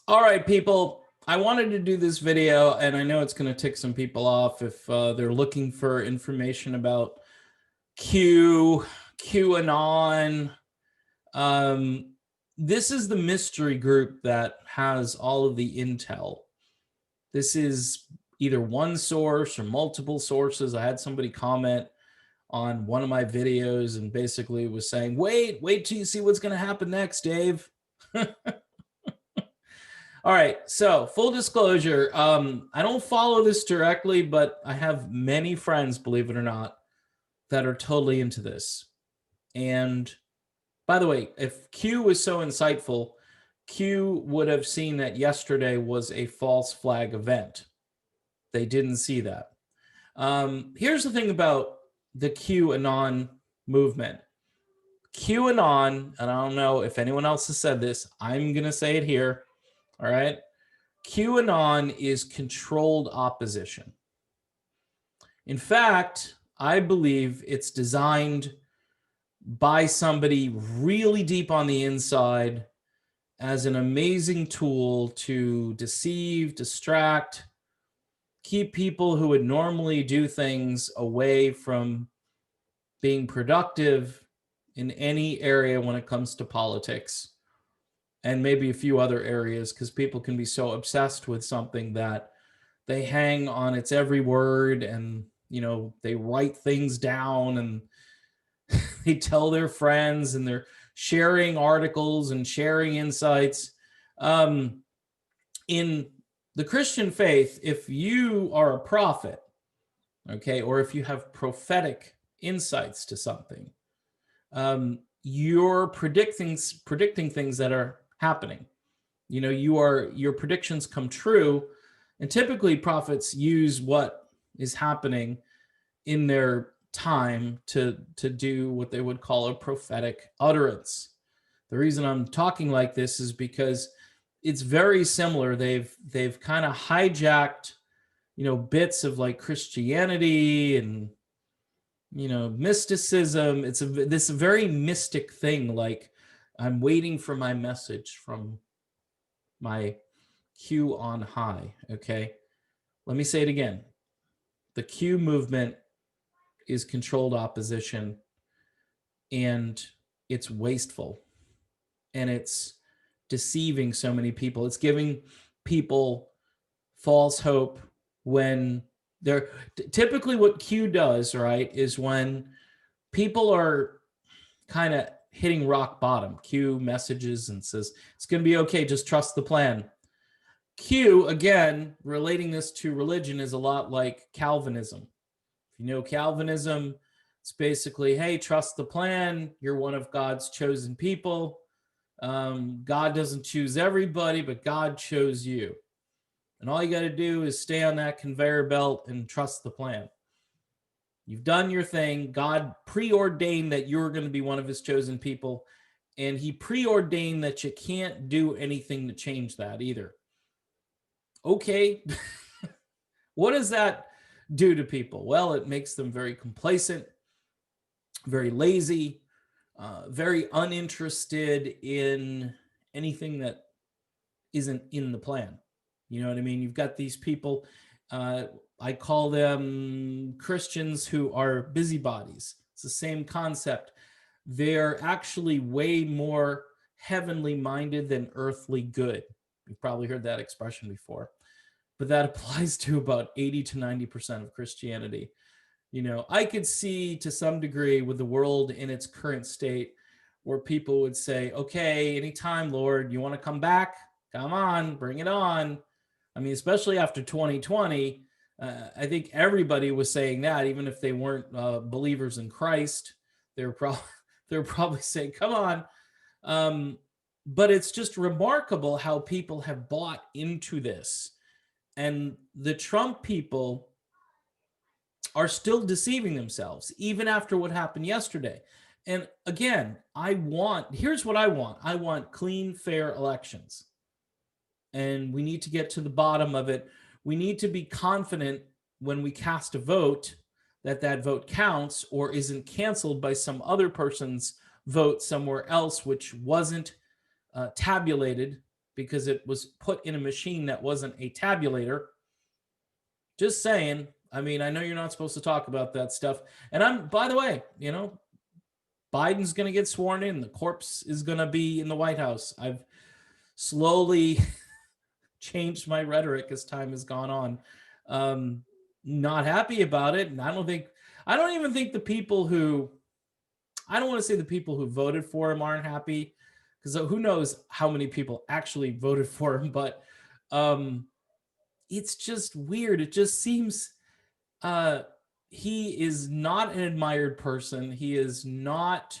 All right, people, I wanted to do this video, and I know it's going to tick some people off if they're looking for information about QAnon. Um, this is the mystery group that has all of the intel. This is either one source or multiple sources. I had somebody comment on one of my videos and basically was saying, wait till you see what's going to happen next, Dave. All right, so full disclosure, I don't follow this directly, but I have many friends, believe it or not, that are totally into this. And by the way, if Q was so insightful, Q would have seen that yesterday was a false flag event. They didn't see that. Here's the thing about the QAnon movement. QAnon, and I don't know if anyone else has said this, I'm going to say it here. All right. QAnon is controlled opposition. In fact, I believe it's designed by somebody really deep on the inside as an amazing tool to deceive, distract, keep people who would normally do things away from being productive in any area when it comes to politics. And maybe a few other areas, because people can be so obsessed with something that they hang on its every word, and they write things down, and they tell their friends, and they're sharing articles and sharing insights. In the Christian faith, if you are a prophet, okay, or if you have prophetic insights to something, you're predicting things that are happening. Your predictions come true, and typically prophets use what is happening in their time to do what they would call a prophetic utterance. The reason I'm talking like this is because it's very similar. They've kind of hijacked bits of like Christianity and mysticism. It's this very mystic thing, like I'm waiting for my message from my Q on high. Okay, let me say it again. The Q movement is controlled opposition, and it's wasteful, and it's deceiving so many people. It's giving people false hope when they're typically, what Q does, right, is when people are kind of hitting rock bottom, Q messages and says, it's going to be okay, just trust the plan. Q, again, relating this to religion, is a lot like Calvinism. If you know Calvinism, it's basically, hey, trust the plan. You're one of God's chosen people. God doesn't choose everybody, but God chose you. And all you got to do is stay on that conveyor belt and trust the plan. You've done your thing. God preordained that you're going to be one of his chosen people, and he preordained that you can't do anything to change that either. Okay. What does that do to people? Well, it makes them very complacent, very lazy, very uninterested in anything that isn't in the plan. You know what I mean? You've got these people, I call them Christians who are busybodies. It's the same concept. They're actually way more heavenly minded than earthly good. You've probably heard that expression before, but that applies to about 80 to 90% of Christianity. I could see to some degree with the world in its current state where people would say, okay, anytime, Lord, you want to come back? Come on, bring it on. I mean, especially after 2020, I think everybody was saying that, even if they weren't believers in Christ. They were probably saying, come on. But it's just remarkable how people have bought into this. And the Trump people are still deceiving themselves, even after what happened yesterday. And again, here's what I want. I want clean, fair elections. And we need to get to the bottom of it. We need to be confident when we cast a vote that vote counts or isn't canceled by some other person's vote somewhere else, which wasn't tabulated because it was put in a machine that wasn't a tabulator. Just saying. I mean, I know you're not supposed to talk about that stuff. And I'm, by the way, Biden's going to get sworn in. The corpse is going to be in the White House. I've slowly changed my rhetoric as time has gone on. Not happy about it. And I don't even think the people who, I don't want to say the people who voted for him aren't happy, because who knows how many people actually voted for him. But it's just weird. It just seems he is not an admired person. He is not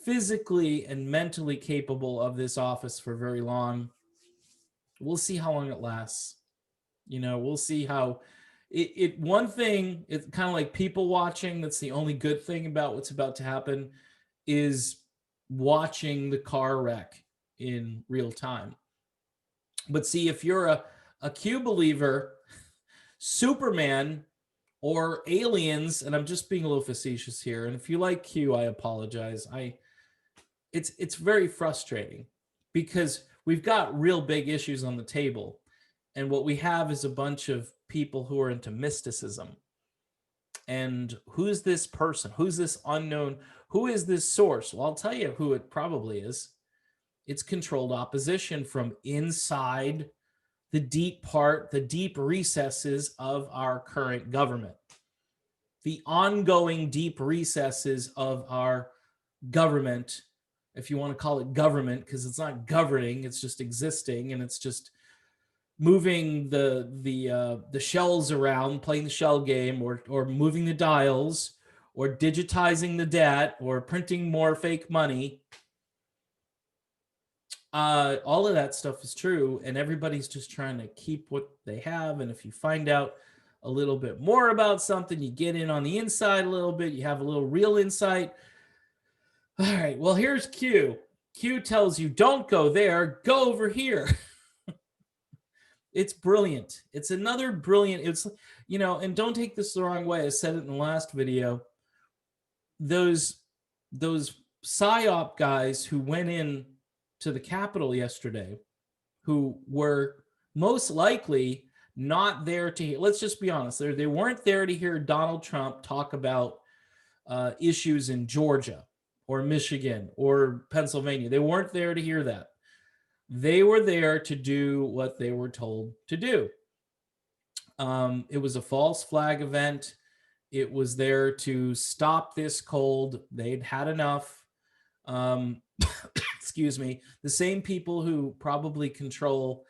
physically and mentally capable of this office for very long. We'll see how long it lasts. We'll see how one thing, it's kind of like people watching. That's the only good thing about what's about to happen, is watching the car wreck in real time. But see, if you're a Q believer, Superman or aliens, and I'm just being a little facetious here, and if you like Q, I apologize. It's very frustrating, because we've got real big issues on the table, and what we have is a bunch of people who are into mysticism. And who's this person? Who's this unknown? Who is this source? Well, I'll tell you who it probably is. It's controlled opposition from inside the deep recesses of our current government. The ongoing deep recesses of our government, if you want to call it government, because it's not governing, it's just existing, and it's just moving the shells around, playing the shell game, or moving the dials, or digitizing the debt, or printing more fake money. All of that stuff is true, and everybody's just trying to keep what they have. And if you find out a little bit more about something, you get in on the inside a little bit, you have a little real insight. All right, well, here's Q. Q tells you, don't go there, go over here. It's brilliant. It's another brilliant, and don't take this the wrong way. I said it in the last video. Those PSYOP guys who went in to the Capitol yesterday, who were most likely not there to hear, let's just be honest, they weren't there to hear Donald Trump talk about issues in Georgia or Michigan or Pennsylvania. They weren't there to hear that. They were there to do what they were told to do. It was a false flag event. It was there to stop this cold. They'd had enough. Excuse me. The same people who probably control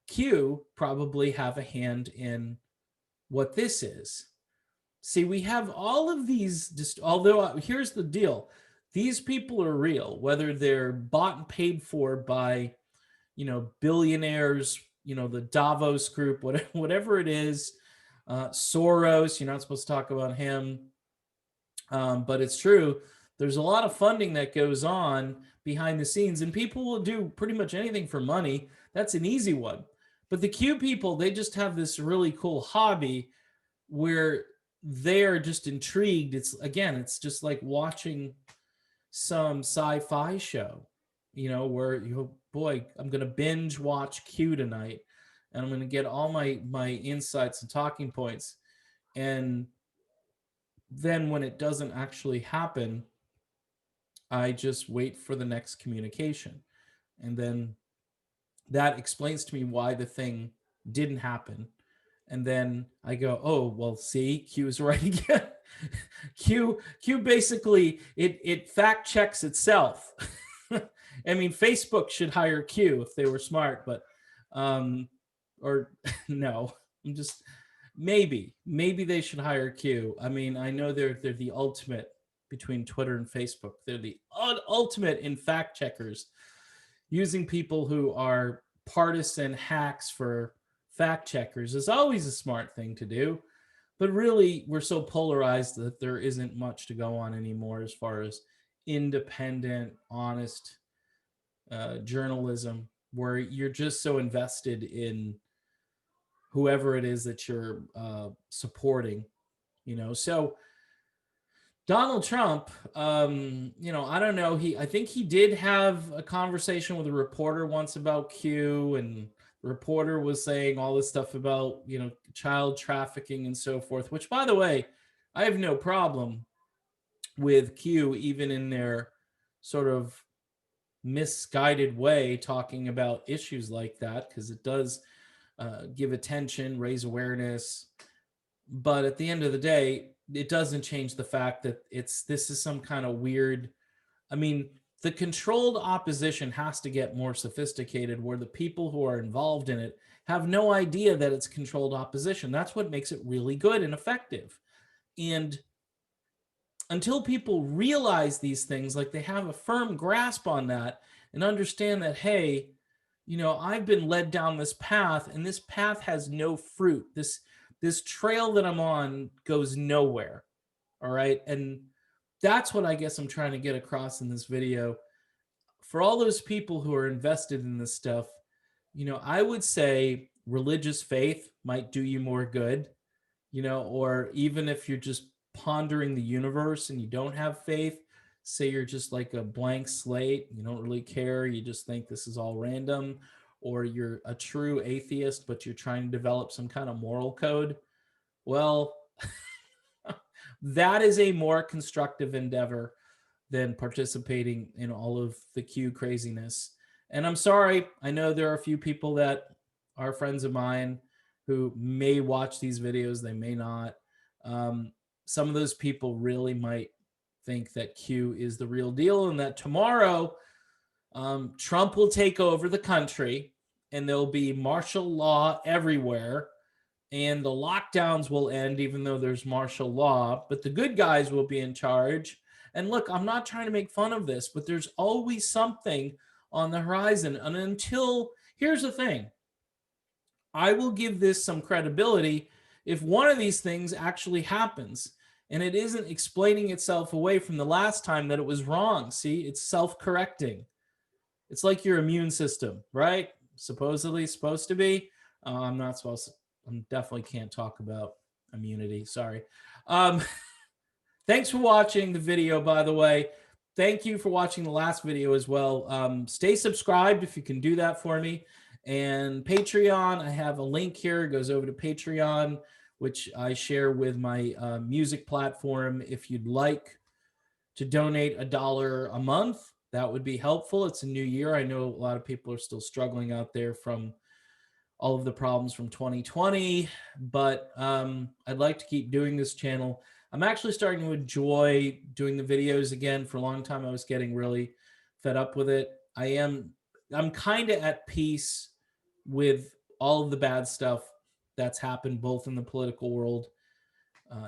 Q probably have a hand in what this is. See, we have all of these, although here's the deal. These people are real, whether they're bought and paid for by, billionaires, the Davos group, whatever it is, Soros, you're not supposed to talk about him. But it's true. There's a lot of funding that goes on behind the scenes, and people will do pretty much anything for money. That's an easy one. But the Q people, they just have this really cool hobby where they're just intrigued. It's just like watching some sci-fi show, where boy, I'm going to binge watch Q tonight, and I'm going to get all my insights and talking points. And then when it doesn't actually happen, I just wait for the next communication. And then that explains to me why the thing didn't happen. And then I go, oh, well, see, Q is right again. Q basically, it fact checks itself. I mean, Facebook should hire Q if they were smart, but, or no, I'm just, maybe they should hire Q. I mean, I know they're the ultimate between Twitter and Facebook. They're the ultimate in fact checkers, using people who are partisan hacks for fact checkers is always a smart thing to do. But really, we're so polarized that there isn't much to go on anymore as far as independent, honest journalism, where you're just so invested in whoever it is that you're supporting, So Donald Trump, I don't know. I think he did have a conversation with a reporter once about Q, and the reporter was saying all this stuff about, child trafficking and so forth, which, by the way, I have no problem with Q, even in their sort of misguided way, talking about issues like that, because it does give attention, raise awareness. But at the end of the day, it doesn't change the fact that this is some kind of weird. I mean, the controlled opposition has to get more sophisticated, where the people who are involved in it have no idea that it's controlled opposition. That's what makes it really good and effective. And until people realize these things, like they have a firm grasp on that and understand that, hey, I've been led down this path, and this path has no fruit. This trail that I'm on goes nowhere. All right. And that's what I guess I'm trying to get across in this video. For all those people who are invested in this stuff, I would say religious faith might do you more good, or even if you're just pondering the universe and you don't have faith, say you're just like a blank slate, you don't really care, you just think this is all random, or you're a true atheist, but you're trying to develop some kind of moral code. Well, that is a more constructive endeavor than participating in all of the Q craziness. And I'm sorry, I know there are a few people that are friends of mine who may watch these videos, they may not. Some of those people really might think that Q is the real deal, and that tomorrow Trump will take over the country and there'll be martial law everywhere, and the lockdowns will end even though there's martial law, but the good guys will be in charge. And look, I'm not trying to make fun of this, but there's always something on the horizon. And here's the thing, I will give this some credibility if one of these things actually happens and it isn't explaining itself away from the last time that it was wrong. See, it's self-correcting. It's like your immune system, right? Supposedly supposed to be. I'm not supposed to. I definitely can't talk about immunity. Sorry. Um, Thanks for watching the video, by the way. Thank you for watching the last video as well. Stay subscribed if you can do that for me. And Patreon, I have a link here. It goes over to Patreon, which I share with my music platform. If you'd like to donate $1 a month, that would be helpful. It's a new year. I know a lot of people are still struggling out there from all of the problems from 2020, but I'd like to keep doing this channel. I'm actually starting to enjoy doing the videos again. For a long time, I was getting really fed up with it. I'm kind of at peace with all of the bad stuff that's happened, both in the political world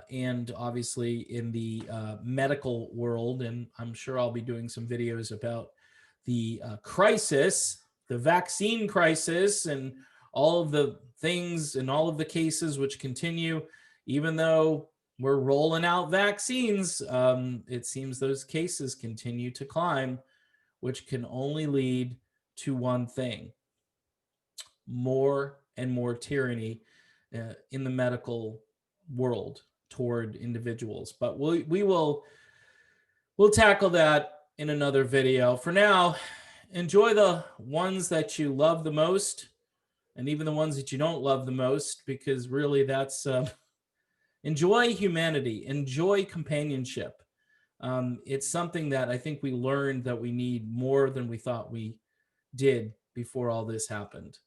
and obviously in the medical world. And I'm sure I'll be doing some videos about the crisis, the vaccine crisis, and all of the things and all of the cases which continue, even though we're rolling out vaccines, it seems those cases continue to climb, which can only lead to one thing: more and more tyranny in the medical world toward individuals. But we'll tackle that in another video. For now, enjoy the ones that you love the most, and even the ones that you don't love the most, because really that's enjoy humanity, enjoy companionship. It's something that I think we learned that we need more than we thought we did before all this happened.